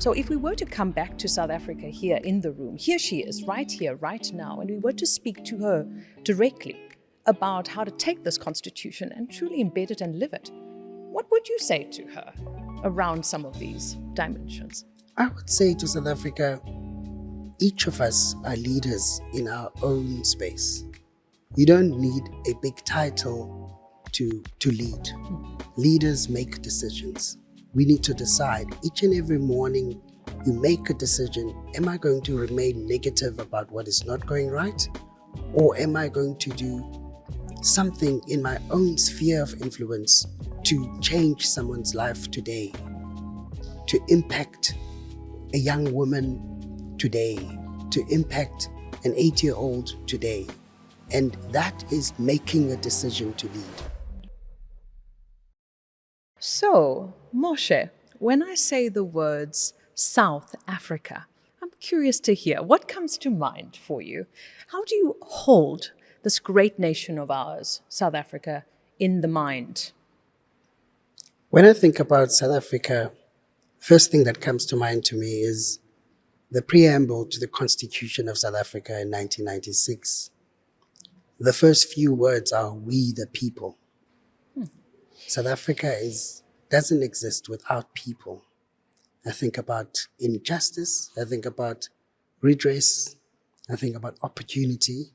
So if we were to come back to South Africa here in the room, here she is, right here, right now, and we were to speak to her directly about how to take this constitution and truly embed it and live it, what would you say to her around some of these dimensions? I would say to South Africa, each of us are leaders in our own space. You don't need a big title to lead. Leaders make decisions. We need to decide each and every morning you make a decision. Am I going to remain negative about what is not going right? Or am I going to do something in my own sphere of influence to change someone's life today, to impact a young woman today, to impact an 8-year-old today? And that is making a decision to lead. So, Moshe, when I say the words South Africa, I'm curious to hear what comes to mind for you. How do you hold this great nation of ours, South Africa, in the mind? When I think about South Africa, first thing that comes to mind to me is the preamble to the Constitution of South Africa in 1996. The first few words are, "We the people." South Africa doesn't exist without people. I think about injustice, I think about redress, I think about opportunity,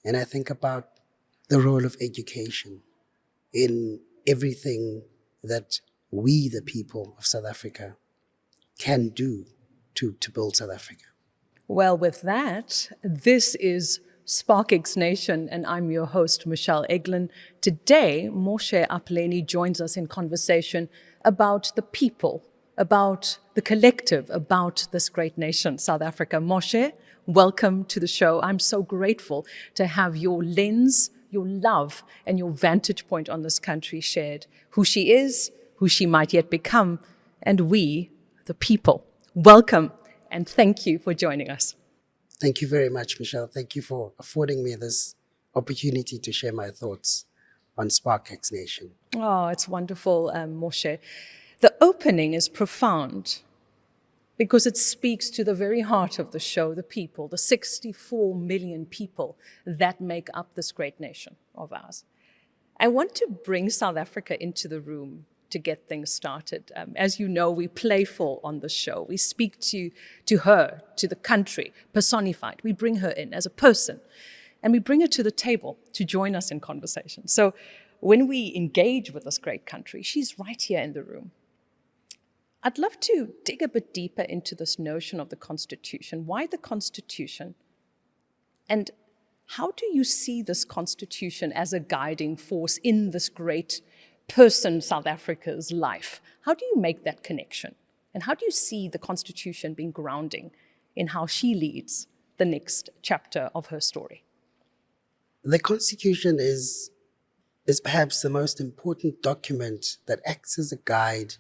and I think about the role of education in everything that we, the people of South Africa, can do to build South Africa. Well, with that, this is SparkXNation, and I'm your host, Moshe Apleni. Today, Moshe Apleni joins us in conversation about the people, about the collective, about this great nation, South Africa. Moshe, welcome to the show. I'm so grateful to have your lens, your love, and your vantage point on this country shared. Who she is, who she might yet become, and we, the people. Welcome, and thank you for joining us. Thank you very much, Michelle. Thank you for affording me this opportunity to share my thoughts on SparkXNation. Oh, it's wonderful, Moshe. The opening is profound because it speaks to the very heart of the show, the people, the 64 million people that make up this great nation of ours. I want to bring South Africa into the room to get things started. As you know, we're playful on the show. We speak to her, to the country, personified. We bring her in as a person, and we bring her to the table to join us in conversation. So when we engage with this great country, she's right here in the room. I'd love to dig a bit deeper into this notion of the Constitution. Why the Constitution? And how do you see this Constitution as a guiding force in this great person, South Africa's life? How do you make that connection? And how do you see the Constitution being grounding in how she leads the next chapter of her story? The Constitution is perhaps the most important document that acts as a guide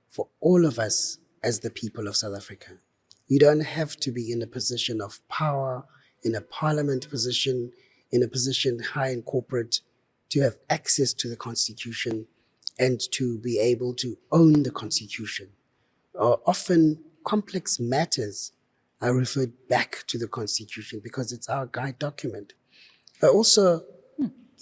for all of us as the people of South Africa. You don't have to be in a position of power, in a parliament position, in a position high in corporate, to have access to the Constitution and to be able to own the Constitution. Often complex matters are referred back to the Constitution because it's our guide document. But also,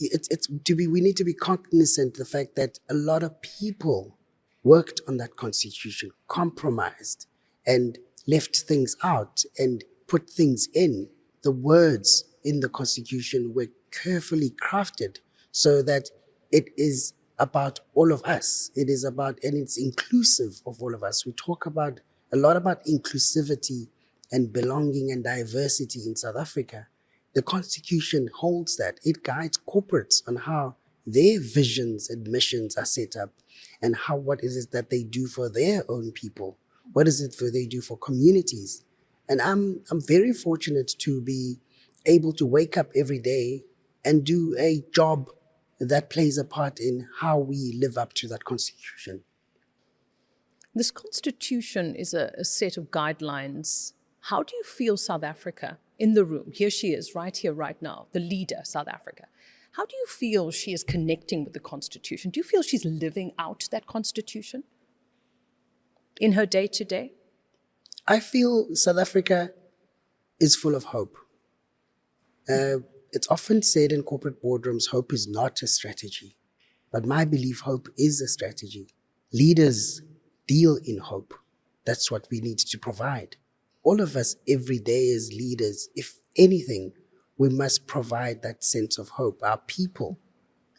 we need to be cognizant of the fact that a lot of people worked on that Constitution, compromised, and left things out and put things in. The words in the Constitution were carefully crafted so that it is about all of us. It is about, and it's inclusive of all of us. We talk a lot about inclusivity and belonging and diversity in South Africa. The Constitution holds that. It guides corporates on how their visions and missions are set up and what is it that they do for their own people. What is it they do for communities? And I'm very fortunate to be able to wake up every day and do a job that plays a part in how we live up to that Constitution. This Constitution is a set of guidelines. How do you feel South Africa in the room? Here she is, right here, right now, the leader, South Africa. How do you feel she is connecting with the Constitution? Do you feel she's living out that Constitution in her day-to-day? I feel South Africa is full of hope. It's often said in corporate boardrooms, hope is not a strategy. But my belief, hope is a strategy. Leaders deal in hope. That's what we need to provide. All of us every day as leaders, if anything, we must provide that sense of hope. Our people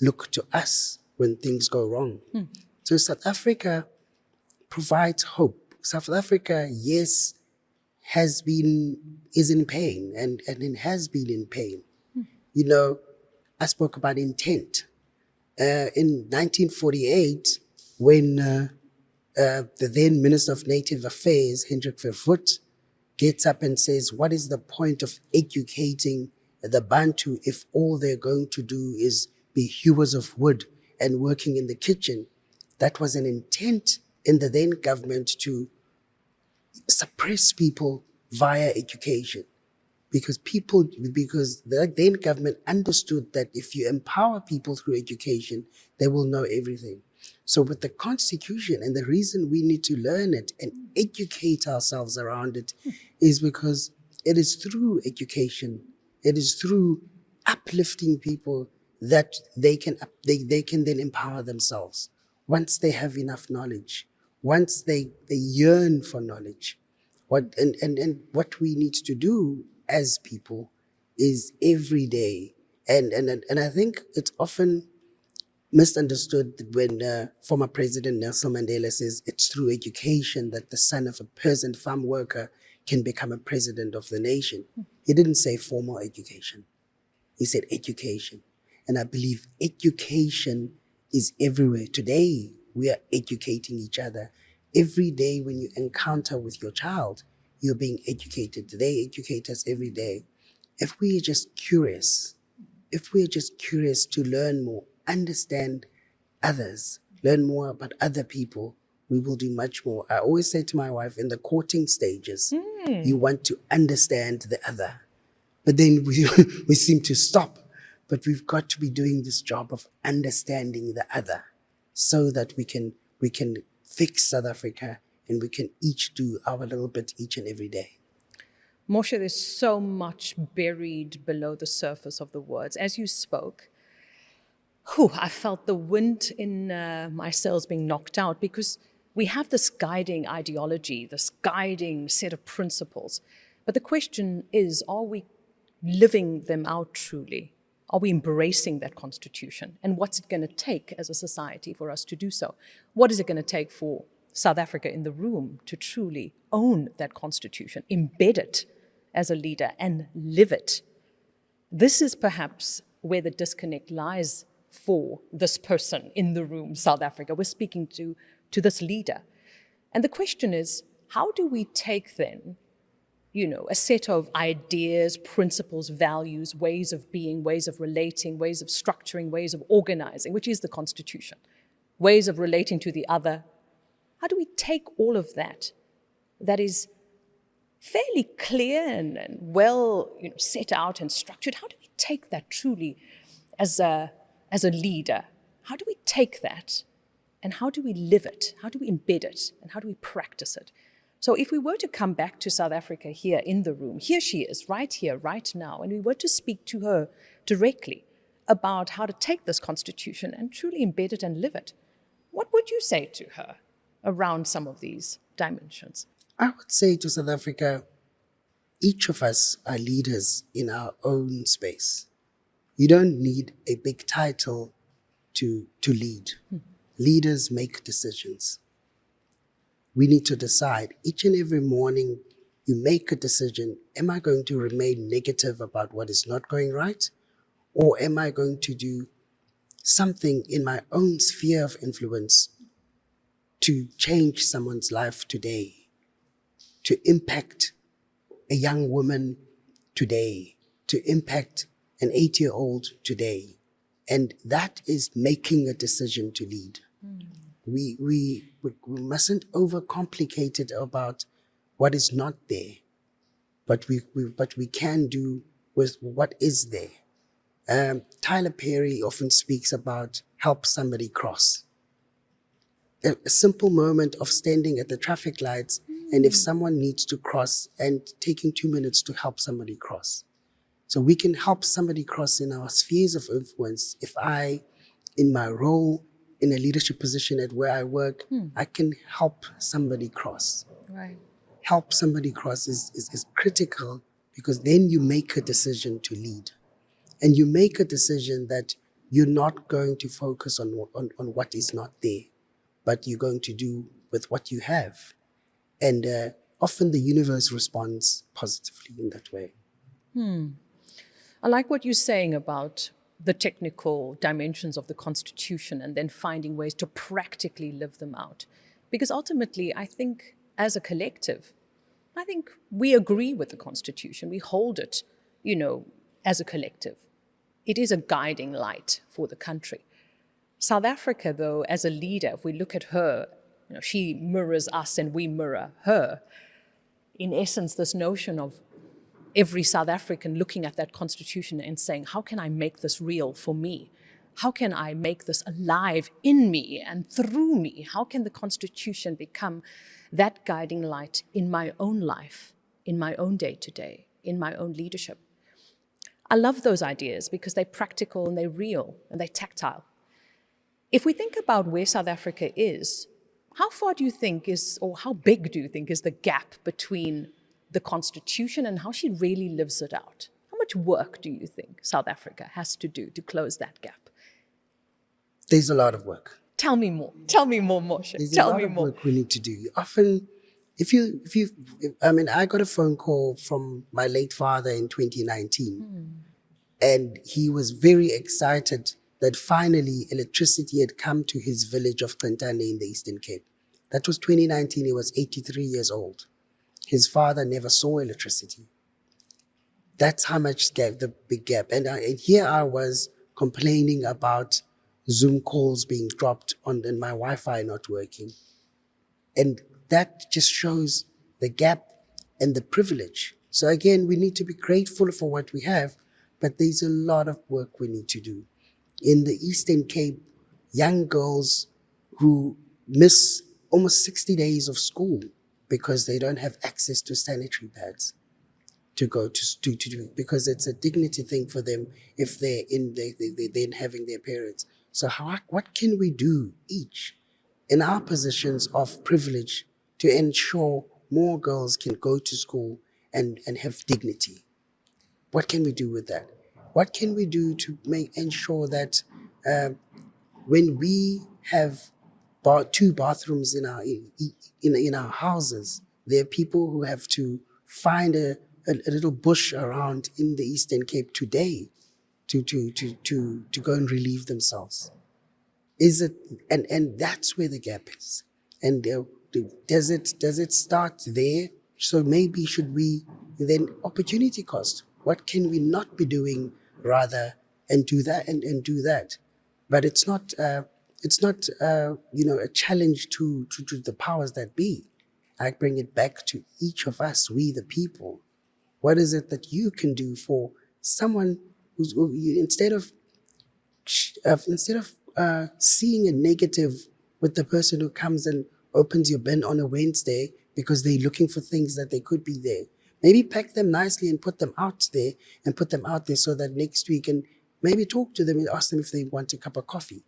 look to us when things go wrong. So South Africa provides hope. South Africa, yes, is in pain and it has been in pain. You know, I spoke about intent. In 1948, when the then Minister of Native Affairs, Hendrik Verwoerd, gets up and says, what is the point of educating the Bantu if all they're going to do is be hewers of wood and working in the kitchen? That was an intent in the then government to suppress people via education. Because the then government understood that if you empower people through education, they will know everything. So with the Constitution, and the reason we need to learn it and educate ourselves around it is because it is through education, it is through uplifting people that they can then empower themselves. Once they have enough knowledge, once they yearn for knowledge, what we need to do as people is every day. And I think it's often misunderstood when former President Nelson Mandela says it's through education that the son of a peasant farm worker can become a president of the nation. He didn't say formal education. He said education. And I believe education is everywhere. Today, we are educating each other. Every day when you encounter with your child, you're being educated. They educate us every day. If we are just curious to learn more, understand others, learn more about other people, we will do much more. I always say to my wife, in the courting stages, you want to understand the other. But then we seem to stop. But we've got to be doing this job of understanding the other so that we can fix South Africa and we can each do our little bit each and every day. Moshe, there's so much buried below the surface of the words. As you spoke, I felt the wind in my sails being knocked out, because we have this guiding ideology, this guiding set of principles. But the question is, are we living them out truly? Are we embracing that constitution? And what's it going to take as a society for us to do so? What is it going to take for South Africa in the room to truly own that constitution, embed it as a leader and live it? This is perhaps where the disconnect lies for this person in the room, South Africa. We're speaking to this leader. And the question is, how do we take then, a set of ideas, principles, values, ways of being, ways of relating, ways of structuring, ways of organizing, which is the Constitution, ways of relating to the other. How do we take all of that is fairly clear and well set out and structured? How do we take that truly as a leader? How do we take that and how do we live it? How do we embed it and how do we practice it? So if we were to come back to South Africa here in the room, here she is, right here, right now, and we were to speak to her directly about how to take this constitution and truly embed it and live it, what would you say to her around some of these dimensions? I would say to South Africa, each of us are leaders in our own space. You don't need a big title to lead. Leaders make decisions. We need to decide each and every morning you make a decision. Am I going to remain negative about what is not going right? Or am I going to do something in my own sphere of influence to change someone's life today, to impact a young woman today, to impact an 8-year-old today? And that is making a decision to lead. We mustn't overcomplicate it about what is not there, but we can do with what is there. Tyler Perry often speaks about help somebody cross. A simple moment of standing at the traffic lights And if someone needs to cross, and taking 2 minutes to help somebody cross. So we can help somebody cross in our spheres of influence. If I, in my role, in a leadership position at where I work, I can help somebody cross. Right. Help somebody cross is critical, because then you make a decision to lead. And you make a decision that you're not going to focus on what is not there, but you're going to do with what you have. And often the universe responds positively in that way. I like what you're saying about the technical dimensions of the Constitution and then finding ways to practically live them out. Because ultimately, I think as a collective, I think we agree with the Constitution. We hold it, as a collective. It is a guiding light for the country. South Africa, though, as a leader, if we look at her, she mirrors us and we mirror her. In essence, this notion of every South African looking at that Constitution and saying, how can I make this real for me? How can I make this alive in me and through me? How can the Constitution become that guiding light in my own life, in my own day-to-day, in my own leadership? I love those ideas because they're practical and they're real and they're tactile. If we think about where South Africa is, how far do you think or how big do you think is the gap between the Constitution and how she really lives it out? How much work do you think South Africa has to do to close that gap? There's a lot of work. Tell me more. Tell me more, Moshe. There's Tell a lot me of more. work we need to do. Often, I got a phone call from my late father in 2019, and he was very excited that finally electricity had come to his village of Qentane in the Eastern Cape. That was 2019. He was 83 years old. His father never saw electricity. That's how much the big gap. And here I was complaining about Zoom calls being dropped and my Wi-Fi not working. And that just shows the gap and the privilege. So again, we need to be grateful for what we have, but there's a lot of work we need to do. In the Eastern Cape, young girls who miss almost 60 days of school because they don't have access to sanitary pads to go to do, because it's a dignity thing for them if they're then having their parents. So what can we do each in our positions of privilege to ensure more girls can go to school and have dignity? What can we do with that? What can we do to ensure that when we have two bathrooms in our houses, there are people who have to find a little bush around in the Eastern Cape today to go and relieve themselves? Is it and that's where the gap is. And does it start there? So maybe should we then opportunity cost? What can we not be doing rather and do that and do that? But it's not a challenge to the powers that be. I bring it back to each of us, we the people. What is it that you can do for someone who instead of seeing a negative with the person who comes and opens your bin on a Wednesday because they're looking for things that they could be there. Maybe pack them nicely and put them out there so that next week, and maybe talk to them and ask them if they want a cup of coffee.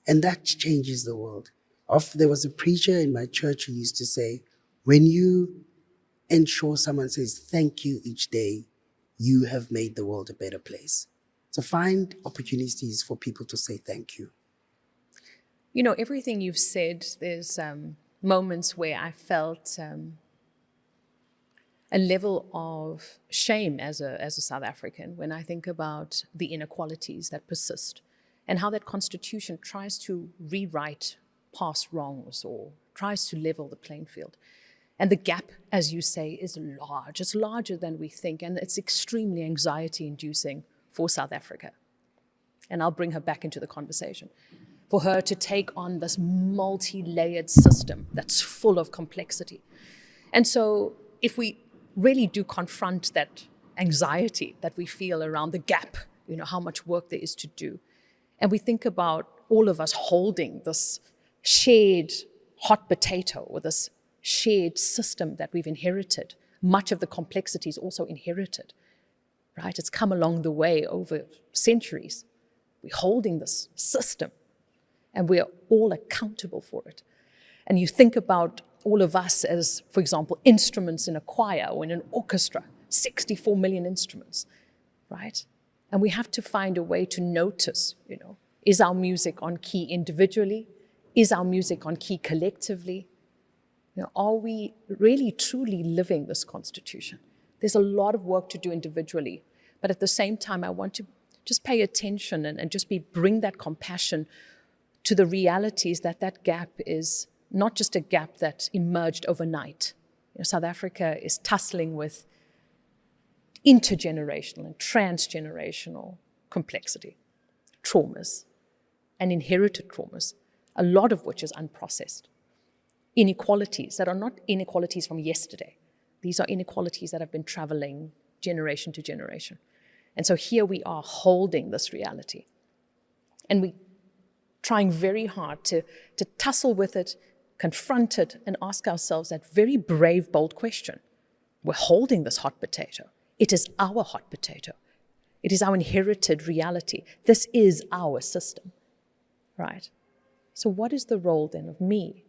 And that changes the world. There was a preacher in my church who used to say, when you ensure someone says thank you each day, you have made the world a better place. So find opportunities for people to say thank you. Everything you've said, there's moments where I felt a level of shame as a South African when I think about the inequalities that persist and how that Constitution tries to rewrite past wrongs or tries to level the playing field. And the gap, as you say, is large. It's larger than we think, and it's extremely anxiety-inducing for South Africa. And I'll bring her back into the conversation. For her to take on this multi-layered system that's full of complexity. And so if we really do confront that anxiety that we feel around the gap, how much work there is to do, and we think about all of us holding this shared hot potato or this shared system that we've inherited. Much of the complexity is also inherited, right? It's come along the way over centuries. We're holding this system, and we are all accountable for it. And you think about all of us as, for example, instruments in a choir or in an orchestra, 64 million instruments, right? And we have to find a way to notice, is our music on key individually? Is our music on key collectively? Are we really truly living this constitution? There's a lot of work to do individually, but at the same time, I want to just pay attention and just bring that compassion to the realities that gap is not just a gap that emerged overnight. South Africa is tussling with intergenerational and transgenerational complexity, traumas, and inherited traumas, a lot of which is unprocessed. Inequalities that are not inequalities from yesterday. These are inequalities that have been traveling generation to generation. And so here we are holding this reality. And we're trying very hard to tussle with it, confront it, and ask ourselves that very brave, bold question. We're holding this hot potato. It is our hot potato. It is our inherited reality. This is our system, right? So what is the role then of me?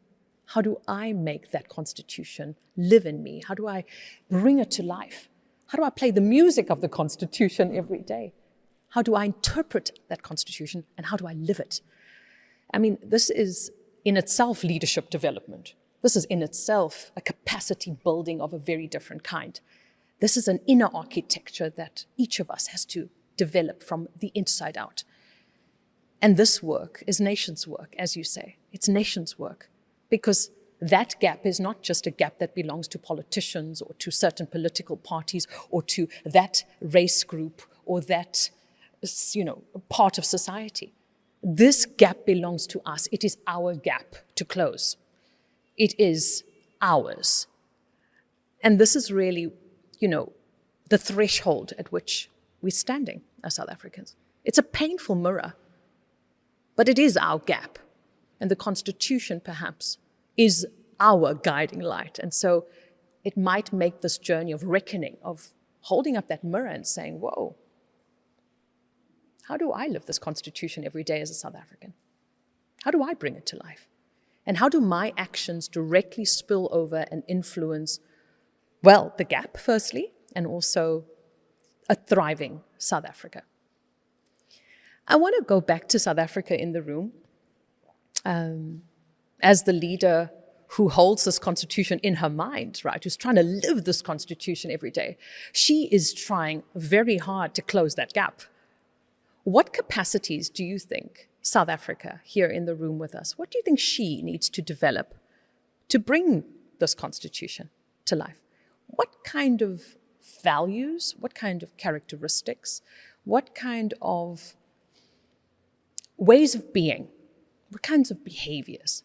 How do I make that constitution live in me? How do I bring it to life? How do I play the music of the constitution every day? How do I interpret that constitution, and how do I live it? I mean, this is in itself leadership development. This is in itself a capacity building of a very different kind. This is an inner architecture that each of us has to develop from the inside out. And this work is nations' work, as you say. It's nations' work, because that gap is not just a gap that belongs to politicians or to certain political parties or to that race group or that, part of society. This gap belongs to us. It is our gap to close. It is ours. And this is really, the threshold at which we're standing as South Africans. It's a painful mirror, but it is our gap. And the Constitution, perhaps, is our guiding light. And so it might make this journey of reckoning, of holding up that mirror and saying, whoa, how do I live this Constitution every day as a South African? How do I bring it to life? And how do my actions directly spill over and influence, the gap, firstly, and also a thriving South Africa? I want to go back to South Africa in the room. As the leader who holds this constitution in her mind, right, who's trying to live this constitution every day, she is trying very hard to close that gap. What capacities do you think South Africa, here in the room with us, what do you think she needs to develop to bring this constitution to life? What kind of values, what kind of characteristics, what kind of ways of being, what kinds of behaviors,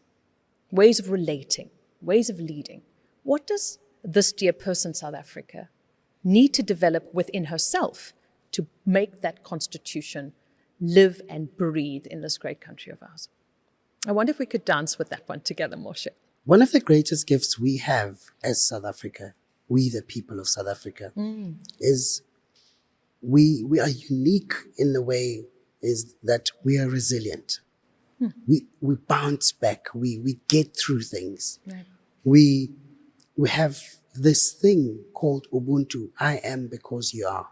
ways of relating, ways of leading? What does this dear person, South Africa, need to develop within herself to make that constitution live and breathe in this great country of ours? I wonder if we could dance with that one together, Moshe. One of the greatest gifts we have as South Africa, we the people of South Africa, is we are unique in the way is that we are resilient. We bounce back. We get through things. Right. We have this thing called Ubuntu. I am because you are.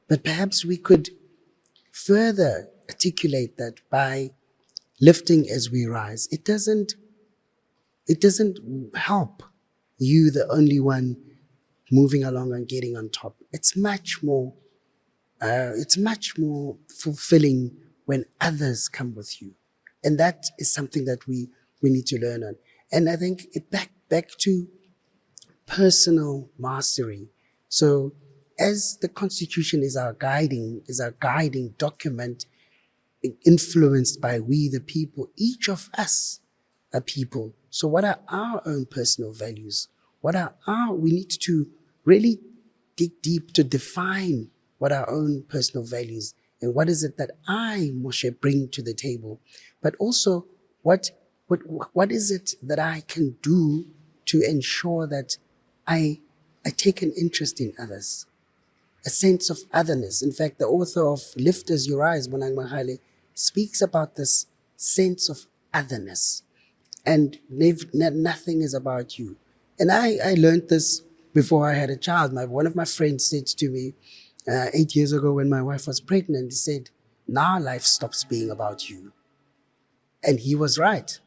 But perhaps we could further articulate that by lifting as we rise. It doesn't help you, the only one moving along and getting on top. It's much more fulfilling when others come with you. And that is something that we need to learn on. And I think it back to personal mastery. So as the Constitution is our guiding document, influenced by we the people, each of us are people. So what are our own personal values? We need to really dig deep to define what our own personal values and what is it that I, Moshe, bring to the table. But also, what is it that I can do to ensure that I take an interest in others, a sense of otherness. In fact, the author of Lift As You Rise, Bonang Mahale, speaks about this sense of otherness. And nothing is about you. And I learned this before I had a child. One of my friends said to me 8 years ago when my wife was pregnant, he said, now life stops being about you. And he was right.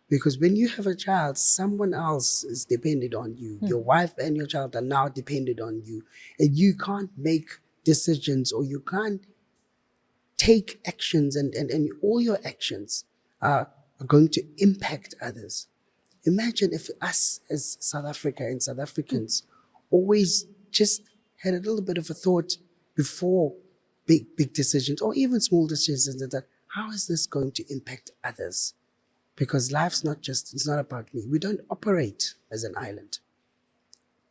Because when you have a child, someone else is dependent on you. Your wife and your child are now dependent on you. And you can't make decisions, or you can't take actions, and all your actions are going to impact others. Imagine if us as South Africa and South Africans always just had a little bit of a thought before big decisions, or even small decisions, that how is this going to impact others? Because life's it's not about me. We don't operate as an island.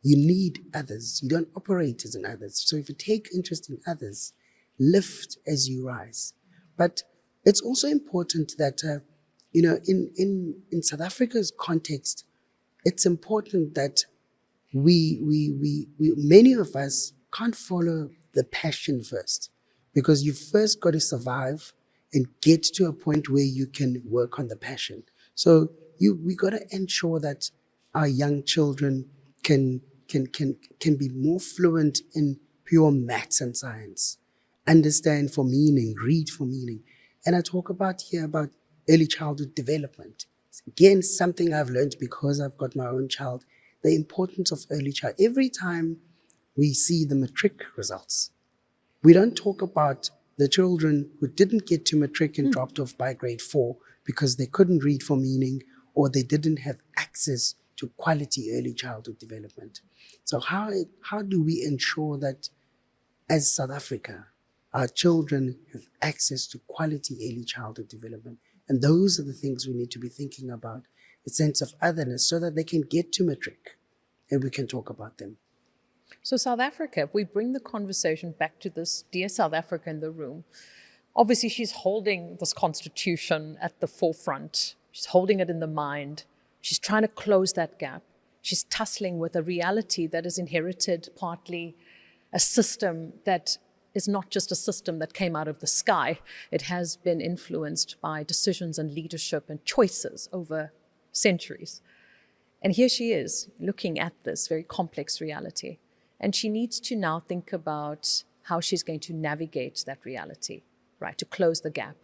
You need others. You don't operate as an others. So if you take interest in others, lift as you rise. But it's also important that, in South Africa's context, it's important that we many of us can't follow the passion first, because you first got to survive and get to a point where you can work on the passion. So we got to ensure that our young children can be more fluent in pure maths and science, understand for meaning, read for meaning. And I talk about early childhood development. Again, something I've learned because I've got my own child, the importance of early child. Every time we see the matric results, we don't talk about the children who didn't get to matric and dropped off by grade 4 because they couldn't read for meaning, or they didn't have access to quality early childhood development. So how do we ensure that as South Africa, our children have access to quality early childhood development? And those are the things we need to be thinking about, a sense of otherness, so that they can get to matric and we can talk about them. So South Africa, if we bring the conversation back to this dear South Africa in the room, obviously she's holding this constitution at the forefront. She's holding it in the mind. She's trying to close that gap. She's tussling with a reality that is inherited, partly a system that is not just a system that came out of the sky. It has been influenced by decisions and leadership and choices over centuries. And here she is looking at this very complex reality. And she needs to now think about how she's going to navigate that reality, right, to close the gap.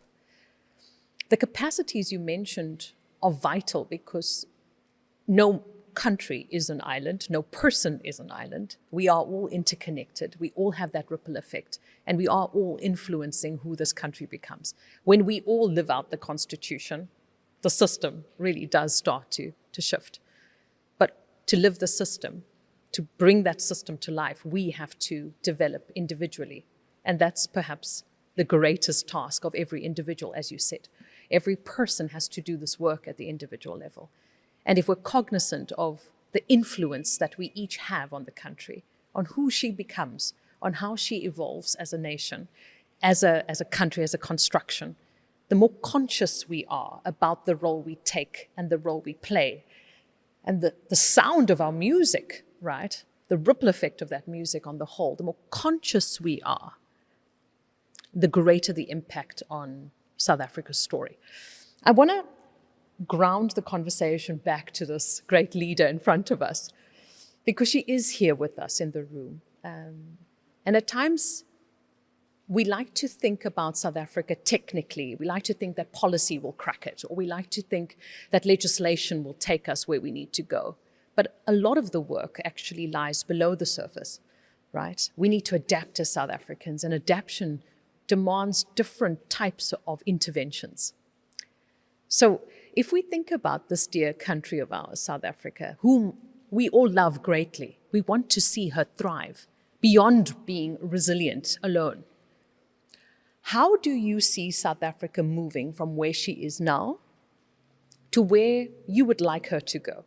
The capacities you mentioned are vital, because no country is an island, no person is an island. We are all interconnected. We all have that ripple effect, and we are all influencing who this country becomes. When we all live out the Constitution, the system really does start to shift. But to live the system, to bring that system to life, we have to develop individually. And that's perhaps the greatest task of every individual, as you said. Every person has to do this work at the individual level. And if we're cognizant of the influence that we each have on the country, on who she becomes, on how she evolves as a nation, as a country, as a construction, the more conscious we are about the role we take and the role we play, and the sound of our music, right? The ripple effect of that music on the whole, the more conscious we are, the greater the impact on South Africa's story. I want to ground the conversation back to this great leader in front of us, because she is here with us in the room. And at times, we like to think about South Africa technically. We like to think that policy will crack it, or we like to think that legislation will take us where we need to go. But a lot of the work actually lies below the surface, right? We need to adapt as South Africans, and adaptation demands different types of interventions. So if we think about this dear country of ours, South Africa, whom we all love greatly, we want to see her thrive beyond being resilient alone. How do you see South Africa moving from where she is now to where you would like her to go?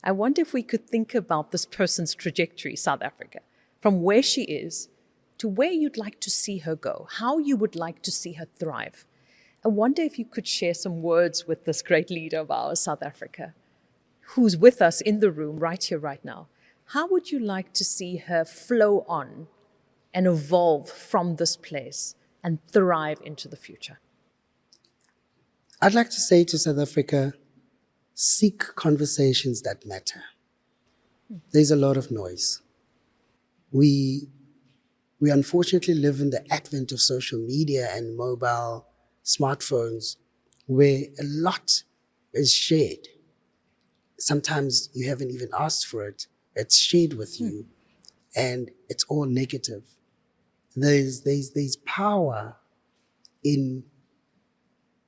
I wonder if we could think about this person's trajectory, South Africa, from where she is to where you'd like to see her go, how you would like to see her thrive. I wonder if you could share some words with this great leader of ours, South Africa, who's with us in the room right here, right now, how would you like to see her flow on and evolve from this place and thrive into the future? I'd like to say to South Africa, seek conversations that matter. There's a lot of noise. We unfortunately live in the advent of social media and mobile smartphones where a lot is shared. Sometimes you haven't even asked for it. It's shared with you and it's all negative. There's power in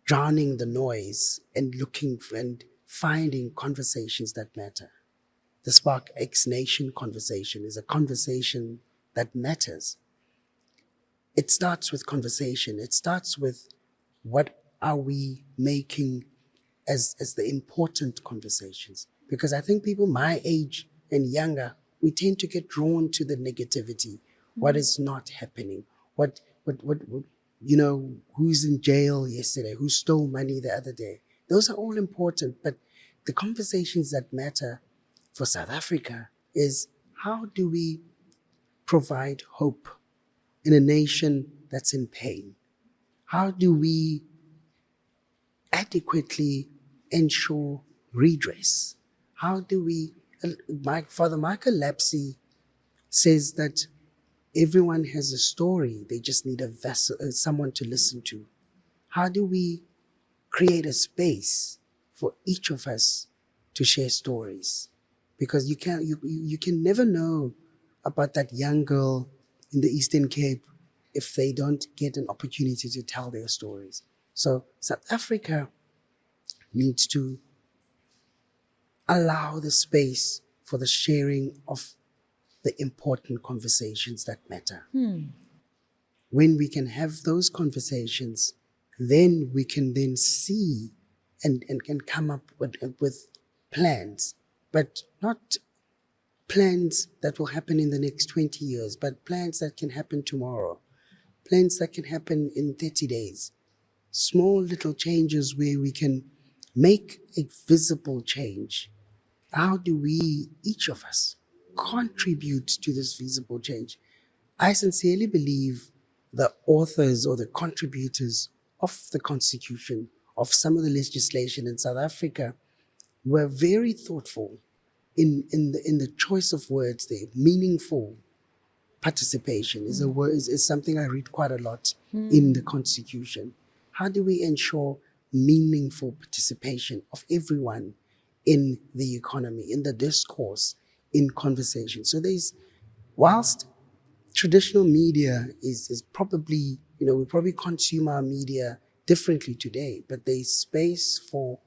drowning the noise and looking and finding conversations that matter. The SparkXNation conversation is a conversation that matters. It starts with conversation. It starts with what are we making as the important conversations. Because I think people my age and younger, we tend to get drawn to the negativity. What is not happening? What who's in jail yesterday? Who stole money the other day? Those are all important, but the conversations that matter for South Africa is how do we provide hope in a nation that's in pain? How do we adequately ensure redress? How do we, Father Michael Lapsey says that everyone has a story, they just need a vessel, someone to listen to. How do we create a space for each of us to share stories? Because you can never know about that young girl in the Eastern Cape if they don't get an opportunity to tell their stories. So South Africa needs to allow the space for the sharing of the important conversations that matter. When we can have those conversations, then we can then see and come up with plans, but not plans that will happen in the next 20 years, but plans that can happen tomorrow, plans that can happen in 30 days, small little changes where we can make a visible change. How do we, each of us, contribute to this visible change? I sincerely believe the authors or the contributors of the Constitution, of some of the legislation in South Africa, were very thoughtful in the choice of words there. Meaningful participation is something I read quite a lot in the Constitution. How do we ensure meaningful participation of everyone in the economy, in the discourse, in conversation? So whilst traditional media is probably, we probably consume our media differently today, but there's space for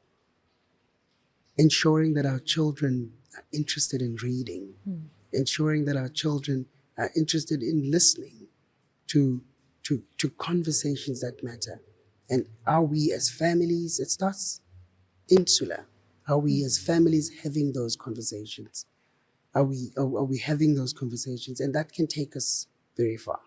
ensuring that our children are interested in reading, ensuring that our children are interested in listening to conversations that matter. And are we as families, it starts insular, are we as families having those conversations? Are we having those conversations? And that can take us very far.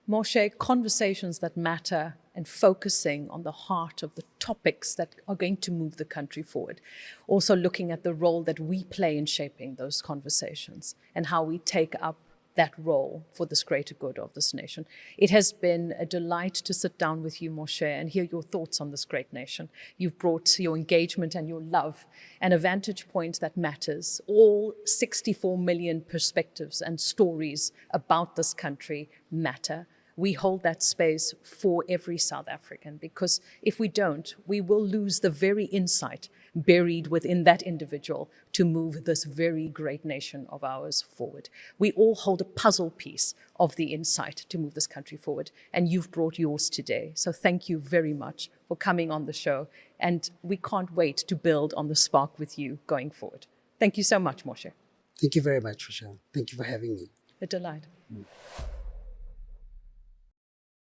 Moshe, conversations that matter and focusing on the heart of the topics that are going to move the country forward. Also looking at the role that we play in shaping those conversations and how we take up that role for this greater good of this nation. It has been a delight to sit down with you, Moshe, and hear your thoughts on this great nation. You've brought your engagement and your love and a vantage point that matters. All 64 million perspectives and stories about this country matter. We hold that space for every South African, because if we don't, we will lose the very insight buried within that individual to move this very great nation of ours forward. We all hold a puzzle piece of the insight to move this country forward, and you've brought yours today. So thank you very much for coming on the show, and we can't wait to build on the spark with you going forward. Thank you so much, Moshe. Thank you very much, Rochelle. Thank you for having me. A delight.